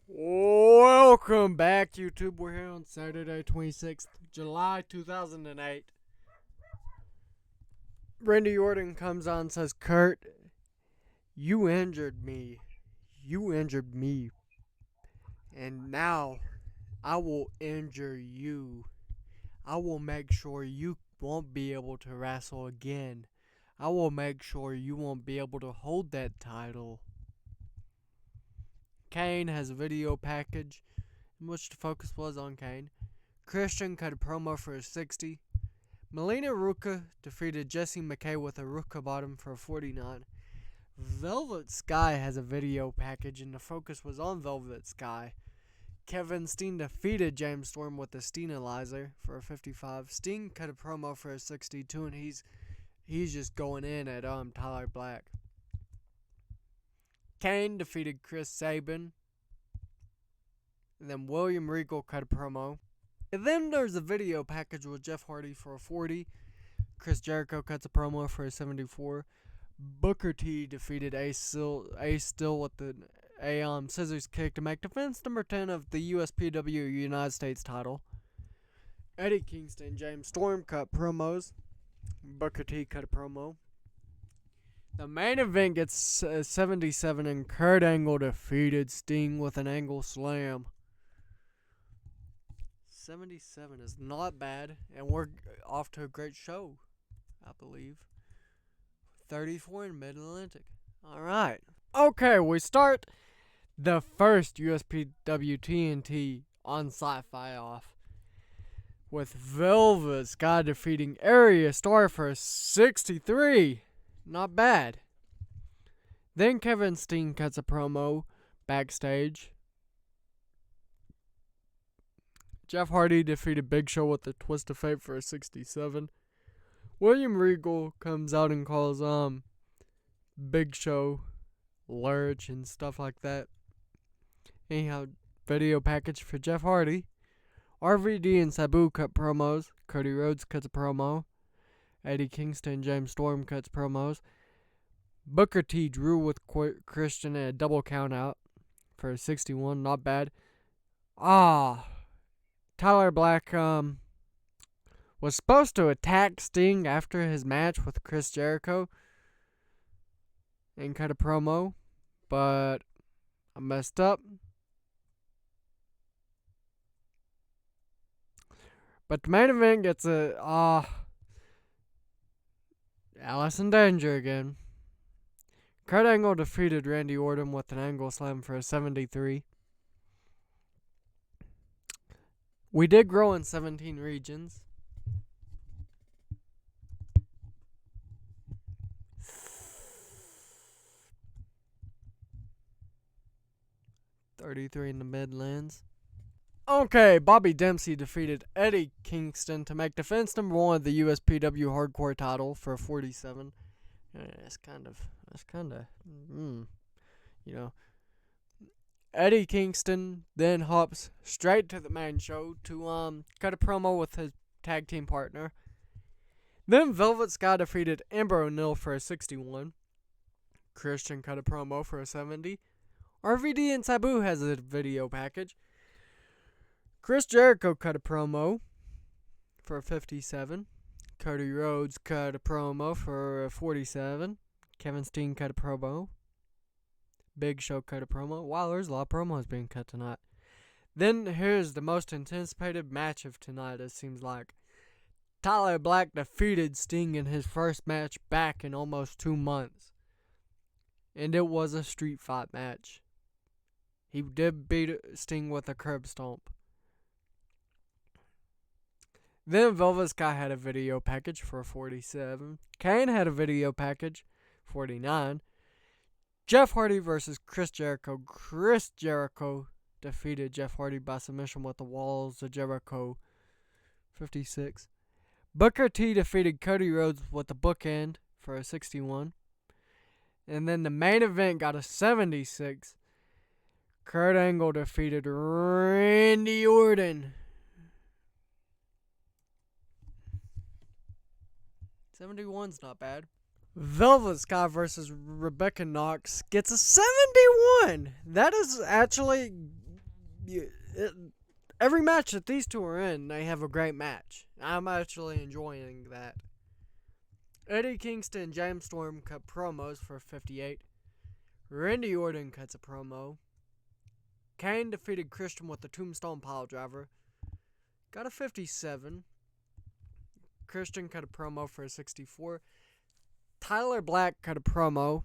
Welcome back, YouTube. We're here on Saturday, 26th July 2008. Randy Orton comes on and says, "Kurt, you injured me. You injured me. And now I will injure you. I will make sure you won't be able to wrestle again. I will make sure you won't be able to hold that title." Kane has a video package in which the focus was on Kane. Christian cut a promo for a 60. Melina Ruka defeated Jessie McKay with a Ruka bottom for a 49. Velvet Sky has a video package and the focus was on Velvet Sky. Kevin Steen defeated James Storm with a Steenalizer for a 55. Steen cut a promo for a 62 and he's just going in at Tyler Black. Kane defeated Chris Sabin. And then William Regal cut a promo. And then there's a video package with Jeff Hardy for a 40. Chris Jericho cuts a promo for a 74. Booker T defeated Ace Steel with a scissors kick to make defense number 10 of the USPW United States title. Eddie Kingston and James Storm cut promos. Booker T cut a promo. The main event gets 77 and Kurt Angle defeated Sting with an angle slam. 77 is not bad, and we're off to a great show, I believe. 34 in Mid-Atlantic. Alright. Okay, we start the first USPW TNT on Sci-Fi off with Velvet Sky defeating Area Star for 63. Not bad. Then Kevin Steen cuts a promo backstage. Jeff Hardy defeated Big Show with the Twist of Fate for a 67. William Regal comes out and calls Big Show Lurch and stuff like that. Anyhow, video package for Jeff Hardy. RVD and Sabu cut promos. Cody Rhodes cuts a promo. Eddie Kingston and James Storm cuts promos. Booker T drew with Christian at a double count out for a 61. Not bad. Tyler Black was supposed to attack Sting after his match with Chris Jericho and cut a promo, but I messed up. But the main event gets Alice in Danger again. Kurt Angle defeated Randy Orton with an angle slam for a 73. We did grow in 17 regions. $33 in the Midlands. Okay, Bobby Dempsey defeated Eddie Kingston to make defense number 1 of the USPW Hardcore title for a 47. That's kind of, Eddie Kingston then hops straight to the main show to cut a promo with his tag team partner. Then Velvet Sky defeated Amber O'Neil for a 61. Christian cut a promo for a 70. RVD and Sabu has a video package. Chris Jericho cut a promo for a 57. Cody Rhodes cut a promo for a 47. Kevin Steen cut a promo. Big Show cut a promo. Wow, there's a lot of promos being cut tonight. Then here's the most anticipated match of tonight, it seems like. Tyler Black defeated Sting in his first match back in almost 2 months. And it was a street fight match. He did beat Sting with a curb stomp. Then Velvet Sky had a video package for a 47. Kane had a video package, 49. Jeff Hardy versus Chris Jericho. Chris Jericho defeated Jeff Hardy by submission with the Walls of Jericho, 56. Booker T defeated Cody Rhodes with the bookend for a 61. And then the main event got a 76. Kurt Angle defeated Randy Orton. 71's not bad. Velvet Sky versus Rebecca Knox gets a 71. That is actually every match that these two are in, they have a great match. I'm actually enjoying that. Eddie Kingston and James Storm cut promos for 58. Randy Orton cuts a promo. Kane defeated Christian with the Tombstone Piledriver. Got a 57. Christian cut a promo for a 64. Tyler Black cut a promo.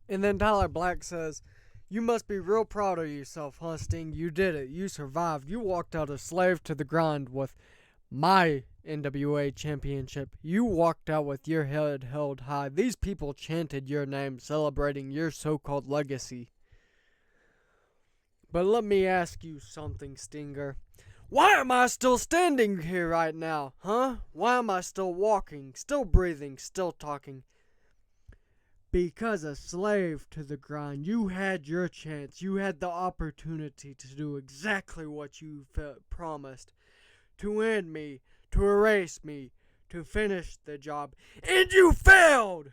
And then Tyler Black says, "You must be real proud of yourself, huh, Sting? You did it. You survived. You walked out a slave to the grind with my NWA championship. You walked out with your head held high. These people chanted your name, celebrating your so-called legacy. But let me ask you something, Stinger. Why am I still standing here right now, huh? Why am I still walking, still breathing, still talking? Because a slave to the grind, you had your chance. You had the opportunity to do exactly what you promised. To end me, to erase me, to finish the job. And you failed!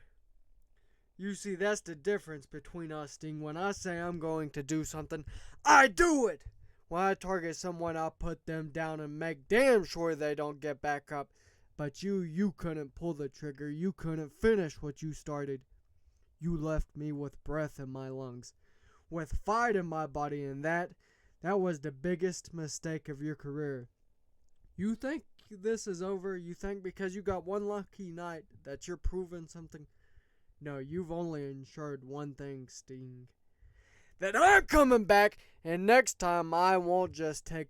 You see, that's the difference between us, Sting. When I say I'm going to do something, I do it! When I target someone, I put them down and make damn sure they don't get back up. But you couldn't pull the trigger. You couldn't finish what you started. You left me with breath in my lungs, with fight in my body, and that was the biggest mistake of your career. You think this is over? You think because you got one lucky night that you're proving something? No, you've only ensured one thing, Sting. That I'm coming back, and next time I won't just take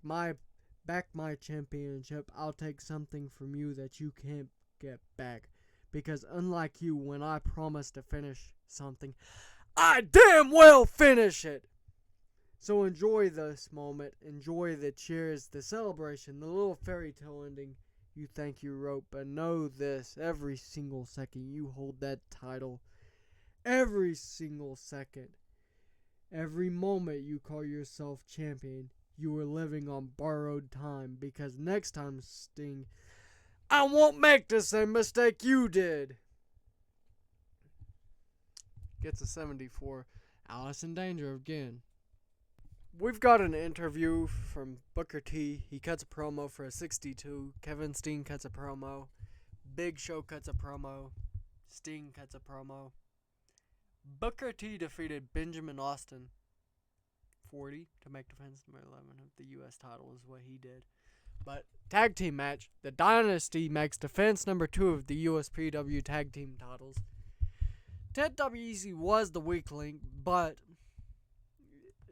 back my championship. I'll take something from you that you can't get back. Because unlike you, when I promise to finish something, I damn well finish it! So enjoy this moment, enjoy the cheers, the celebration, the little fairy tale ending you think you wrote, but know this, every single second you hold that title, every single second, every moment you call yourself champion, you are living on borrowed time, because next time, Sting, I won't make the same mistake you did. Gets a 74. Alice in danger again. We've got an interview from Booker T. He cuts a promo for a 62. Kevin Steen cuts a promo. Big Show cuts a promo. Sting cuts a promo. Booker T defeated Benjamin Austin 40 to make defense number 11 of the U.S. title is what he did. But tag team match, the Dynasty makes defense number 2 of the USPW tag team titles. TEW was the weak link, but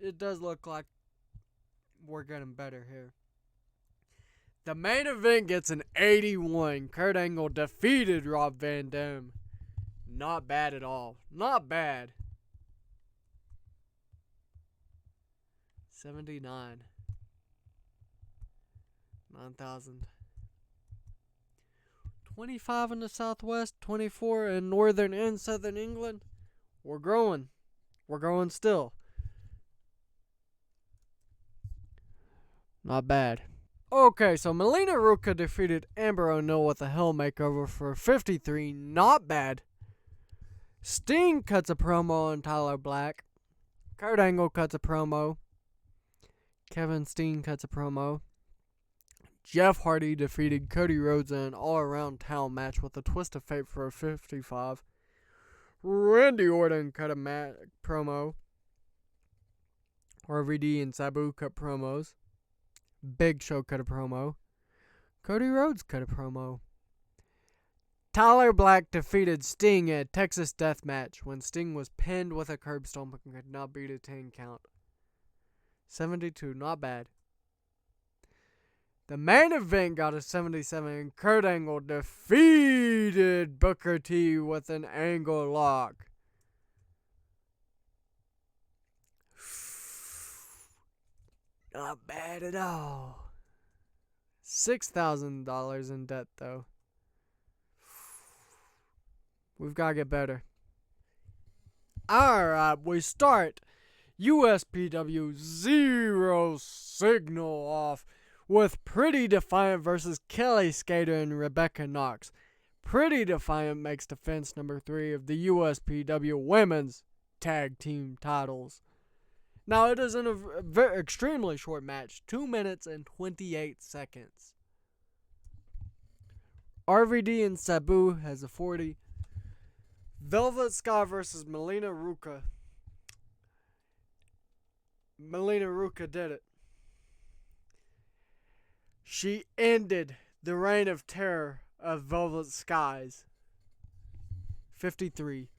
it does look like we're getting better here. The main event gets an 81. Kurt Angle defeated Rob Van Dam. Not bad at all. Not bad. 79. 9,000. 25 in the Southwest, 24 in Northern and Southern England. We're growing. We're growing still. Not bad. Okay, so Melina Ruka defeated Amber O'Neil with a Hell Makeover for 53. Not bad. Sting cuts a promo on Tyler Black. Kurt Angle cuts a promo. Kevin Steen cuts a promo. Jeff Hardy defeated Cody Rhodes in an all-around town match with a twist of fate for a 55. Randy Orton cut a promo. RVD and Sabu cut promos. Big Show cut a promo. Cody Rhodes cut a promo. Tyler Black defeated Sting in a Texas Death Match when Sting was pinned with a curb stomp and could not beat a 10 count. 72, not bad. The main event got a 77 and Kurt Angle defeated Booker T with an angle lock. Not bad at all. $6,000 in debt, though. We've got to get better. Alright, we start USPW Zero Signal off with Pretty Defiant versus Kelly Skater and Rebecca Knox. Pretty Defiant makes defense number 3 of the USPW Women's Tag Team titles. Now, it is in a extremely short match, 2 minutes and 28 seconds. RVD and Sabu has a 40. Velvet Sky versus Melina Ruka. Melina Ruka did it. She ended the reign of terror of Velvet Skies. 53.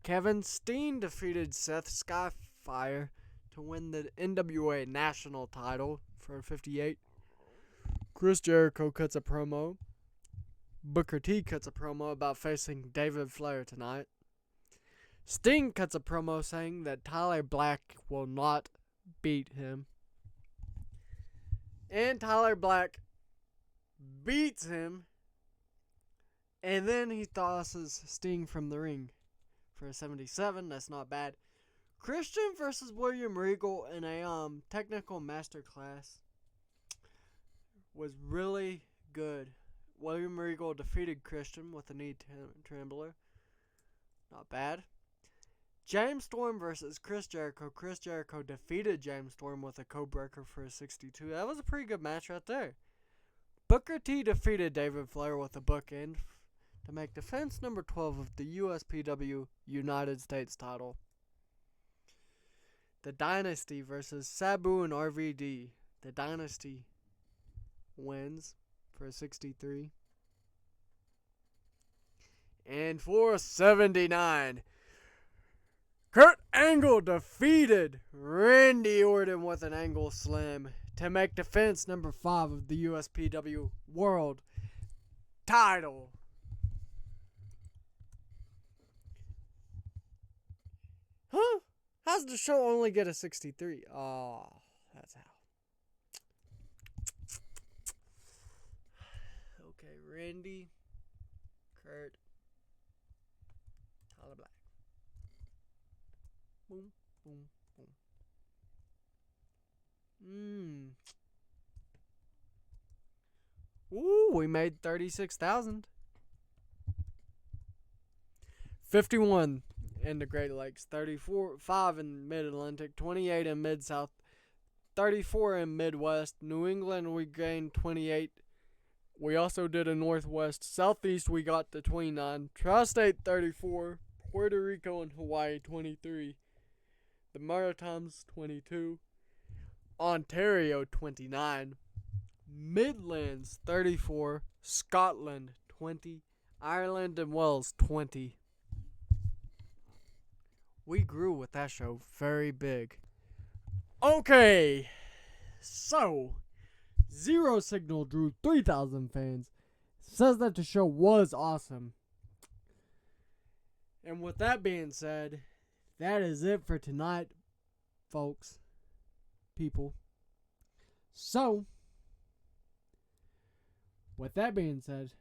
Kevin Steen defeated Seth Skyfire to win the NWA national title for 58. Chris Jericho cuts a promo. Booker T cuts a promo about facing David Flair tonight. Sting cuts a promo saying that Tyler Black will not beat him. And Tyler Black beats him. And then he tosses Sting from the ring for a 77. That's not bad. Christian versus William Regal in a technical masterclass was really good. William Regal defeated Christian with a knee trembler. Not bad. James Storm versus Chris Jericho. Chris Jericho defeated James Storm with a codebreaker for a 62. That was a pretty good match right there. Booker T defeated David Flair with a bookend to make defense number 12 of the USPW United States title. The Dynasty versus Sabu and RVD. The Dynasty wins for a 63. And for a 79, Kurt Angle defeated Randy Orton with an angle slam to make defense number 5 of the USPW World title. Huh? How's the show only get a 63? Oh, that's how. Okay, Randy, Kurt, Tyler Black. Boom, boom, boom. Ooh, we made 36,000. 51 in the Great Lakes, 5 in Mid-Atlantic, 28 in Mid-South, 34 in Midwest. New England, we gained 28. We also did a Northwest. Southeast, we got to 29. Tri-State, 34. Puerto Rico and Hawaii, 23. The Maritimes, 22. Ontario, 29. Midlands, 34. Scotland, 20. Ireland and Wales, 20. We grew with that show very big. Okay, so Zero Signal drew 3,000 fans. Says that the show was awesome. And with that being said, that is it for tonight, folks. People. So, with that being said,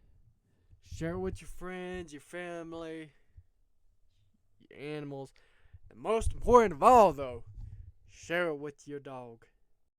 share it with your friends, your family, your animals. And most important of all, though, share it with your dog.